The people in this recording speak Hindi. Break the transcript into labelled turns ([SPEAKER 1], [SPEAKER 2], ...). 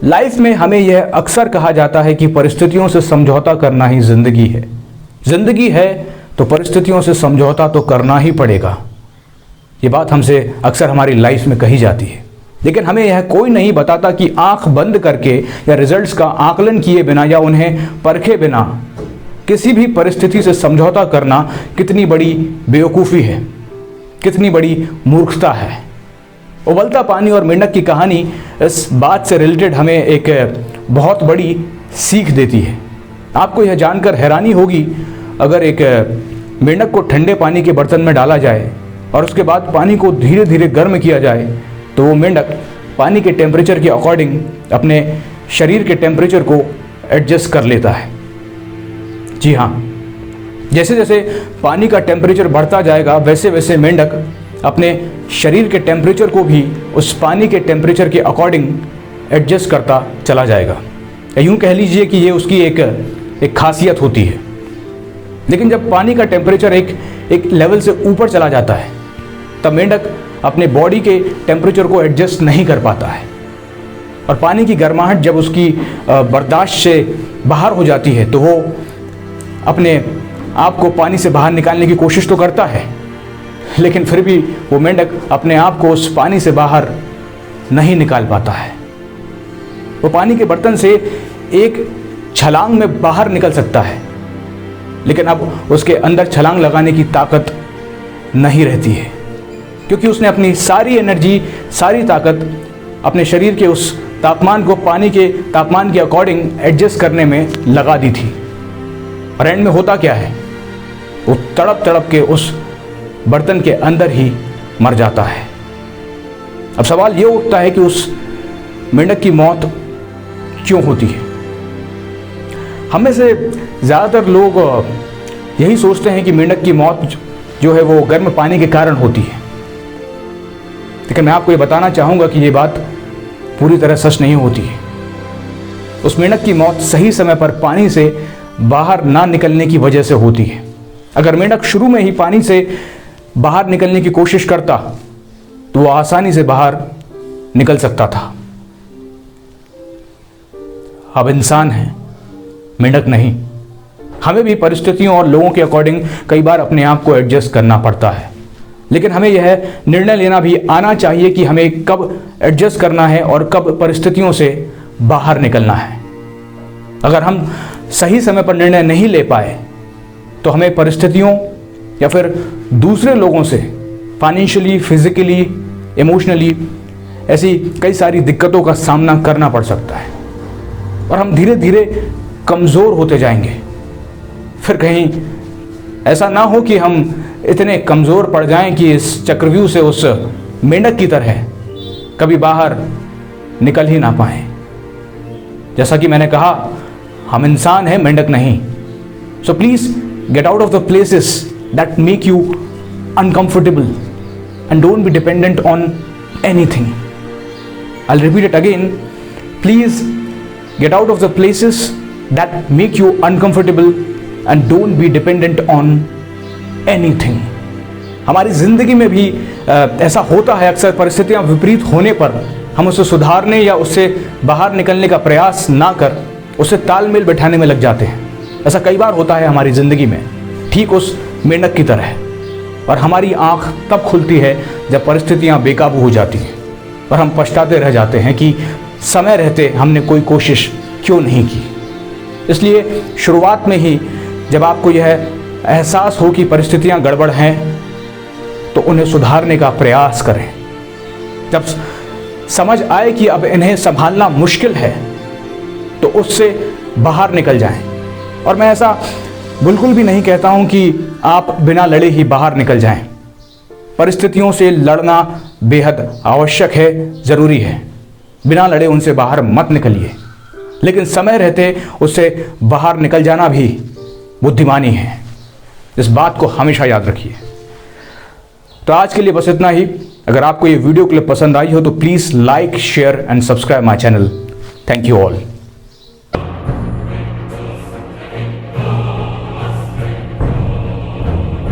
[SPEAKER 1] लाइफ में हमें यह अक्सर कहा जाता है कि परिस्थितियों से समझौता करना ही जिंदगी है। जिंदगी है तो परिस्थितियों से समझौता तो करना ही पड़ेगा। ये बात हमसे अक्सर हमारी लाइफ में कही जाती है, लेकिन हमें यह कोई नहीं बताता कि आंख बंद करके या रिजल्ट्स का आकलन किए बिना या उन्हें परखे बिना किसी भी परिस्थिति से समझौता करना कितनी बड़ी बेवकूफ़ी है, कितनी बड़ी मूर्खता है। उबलता पानी और मेंढक की कहानी इस बात से रिलेटेड हमें एक बहुत बड़ी सीख देती है। आपको यह जानकर हैरानी होगी, अगर एक मेंढक को ठंडे पानी के बर्तन में डाला जाए और उसके बाद पानी को धीरे धीरे गर्म किया जाए तो वो मेंढक पानी के टेम्परेचर के अकॉर्डिंग अपने शरीर के टेम्परेचर को एडजस्ट कर लेता है। जी हाँ, जैसे जैसे पानी का टेम्परेचर बढ़ता जाएगा वैसे वैसे मेंढक अपने शरीर के टेम्परेचर को भी उस पानी के टेम्परेचर के अकॉर्डिंग एडजस्ट करता चला जाएगा। यूँ कह लीजिए कि ये उसकी एक खासियत होती है। लेकिन जब पानी का टेम्परेचर एक लेवल से ऊपर चला जाता है तब मेंढक अपने बॉडी के टेम्परेचर को एडजस्ट नहीं कर पाता है और पानी की गर्माहट जब उसकी बर्दाश्त से बाहर हो जाती है तो वो अपने आप को पानी से बाहर निकालने की कोशिश तो करता है, लेकिन फिर भी वो मेंढक अपने आप को उस पानी से बाहर नहीं निकाल पाता है। वो पानी के बर्तन से एक छलांग में बाहर निकल सकता है, लेकिन अब उसके अंदर छलांग लगाने की ताकत नहीं रहती है, क्योंकि उसने अपनी सारी एनर्जी, सारी ताकत अपने शरीर के उस तापमान को पानी के तापमान के अकॉर्डिंग एडजस्ट करने में लगा दी थी। और एंड में होता क्या है, वो तड़प तड़प के उस बर्तन के अंदर ही मर जाता है। अब सवाल ये उठता है कि उस मेंढक की मौत क्यों होती है। हम में से ज़्यादातर लोग यही सोचते हैं कि मेंढक की मौत जो है वो गर्म पानी के कारण होती है, लेकिन मैं आपको ये बताना चाहूँगा कि ये बात पूरी तरह सच नहीं होती है। उस मेंढक की मौत सही समय पर पानी से बाहर ना निकलने की वजह से होती है। अगर मेंढक शुरू में ही पानी से बाहर निकलने की कोशिश करता तो वो आसानी से बाहर निकल सकता था। अब इंसान है, मेंढक नहीं। हमें भी परिस्थितियों और लोगों के अकॉर्डिंग कई बार अपने आप को एडजस्ट करना पड़ता है, लेकिन हमें यह निर्णय लेना भी आना चाहिए कि हमें कब एडजस्ट करना है और कब परिस्थितियों से बाहर निकलना है। अगर हम सही समय पर निर्णय नहीं ले पाए तो हमें परिस्थितियों या फिर दूसरे लोगों से फाइनेंशियली, फिजिकली, इमोशनली ऐसी कई सारी दिक्कतों का सामना करना पड़ सकता है और हम धीरे धीरे कमज़ोर होते जाएंगे। फिर कहीं ऐसा ना हो कि हम इतने कमज़ोर पड़ जाएं कि इस चक्रव्यूह से उस मेंढक की तरह कभी बाहर निकल ही ना पाएं। जैसा कि मैंने कहा, हम इंसान हैं, मेंढक नहीं। So please get out of the places that make you uncomfortable and don't be dependent on anything. I'll repeat it again. Please get out of the places that make you uncomfortable and don't be dependent on anything. हमारी ज़िंदगी में भी ऐसा होता है, अक्सर परिस्थितियाँ विपरीत होने पर हम उसे सुधारने या उससे बाहर निकलने का प्रयास ना कर उससे तालमेल बैठाने में लग जाते हैं। ऐसा कई बार होता है हमारी ज़िंदगी में, ठीक उस मेंढक की तरह। और हमारी आँख तब खुलती है जब परिस्थितियाँ बेकाबू हो जाती हैं और हम पछताते रह जाते हैं कि समय रहते हमने कोई कोशिश क्यों नहीं की। इसलिए शुरुआत में ही जब आपको यह एहसास हो कि परिस्थितियाँ गड़बड़ हैं तो उन्हें सुधारने का प्रयास करें। जब समझ आए कि अब इन्हें संभालना मुश्किल है तो उससे बाहर निकल जाएं। और मैं ऐसा बिल्कुल भी नहीं कहता हूं कि आप बिना लड़े ही बाहर निकल जाएं। परिस्थितियों से लड़ना बेहद आवश्यक है, ज़रूरी है। बिना लड़े उनसे बाहर मत निकलिए, लेकिन समय रहते उससे बाहर निकल जाना भी बुद्धिमानी है। इस बात को हमेशा याद रखिए। तो आज के लिए बस इतना ही। अगर आपको ये वीडियो क्लिप पसंद आई हो तो please like, share and subscribe my channel. Thank you all.